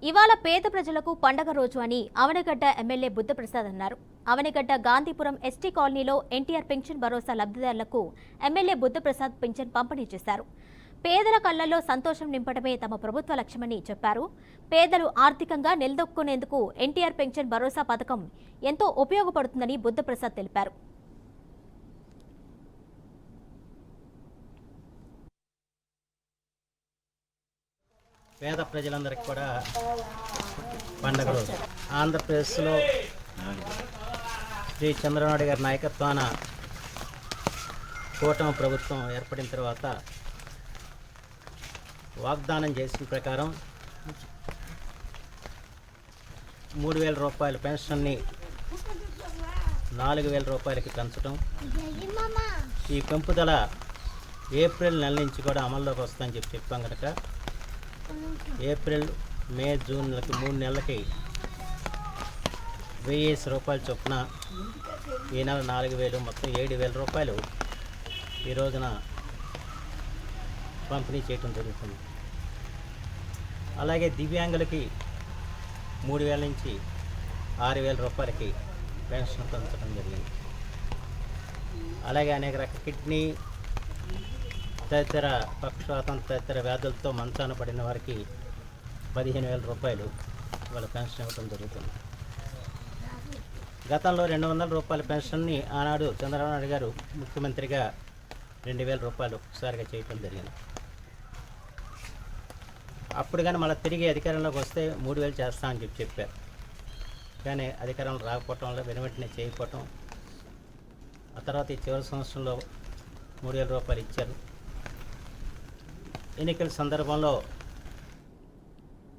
ఇవాళ పేద ప్రజలకు పండగ రోజు అని అవనిగడ్డ ఎమ్మెల్యే బుద్ధప్రసాద్ అన్నారు. అవనిగడ్డ గాంధీపురం ఎస్టీ కాలనీలో ఎన్టీఆర్ పెన్షన్ భరోసా లబ్ధిదారులకు ఎమ్మెల్యే బుద్ధప్రసాద్ పెన్షన్ పంపిణీ చేశారు. పేదల కళ్లలో సంతోషం నింపడమే తమ ప్రభుత్వ లక్ష్యమని చెప్పారు. పేదలు ఆర్థికంగా నిలదొక్కునేందుకు ఎన్టీఆర్ పెన్షన్ భరోసా పథకం ఎంతో ఉపయోగపడుతుందని బుద్ధప్రసాద్ తెలిపారు. పేద ప్రజలందరికీ కూడా పండగ రోజు ఆంధ్రప్రదేశ్లో శ్రీ చంద్రబాబు గారి నాయకత్వాన కూటమి ప్రభుత్వం ఏర్పడిన తర్వాత వాగ్దానం చేసిన ప్రకారం 3,000 రూపాయల పెన్షన్ని 4,000 రూపాయలకి పెంచడం, ఈ పెంపుదల ఏప్రిల్ నెల నుంచి కూడా అమల్లోకి వస్తుందని చెప్పాం కనుక ఏప్రిల్, మే, జూన్ 3 నెలలకి 1,000 రూపాయల చొప్పున ఈ నెల 4,000 మొత్తం 7,000 రూపాయలు ఈ రోజున పంపిణీ చేయటం జరుగుతుంది. అలాగే దివ్యాంగులకి 3,000 నుంచి 6,000 రూపాయలకి పెన్షన్ పెంచడం జరిగింది. అలాగే అనేక రకాల కిడ్నీ తదితర పక్షవాతం తదితర వ్యాధులతో మంచాన పడిన వారికి 15,000 రూపాయలు వాళ్ళ పెన్షన్ ఇవ్వడం జరుగుతుంది. గతంలో 200 రూపాయల పెన్షన్ని ఆనాడు చంద్రబాబు నాయుడు గారు ముఖ్యమంత్రిగా 2,000 రూపాయలు ఒకసారిగా చేయటం జరిగింది. అప్పుడు కానీ మళ్ళీ తిరిగి అధికారంలోకి వస్తే 3,000 చేస్తామని చెప్పారు. కానీ అధికారంలో రాకపోవటం వల్ల వెనువెంటనే చేయకపోవటం, ఆ తర్వాత ఈ చివరి సంవత్సరంలో 3,000 రూపాయలు ఇచ్చారు. ఎన్నికల సందర్భంలో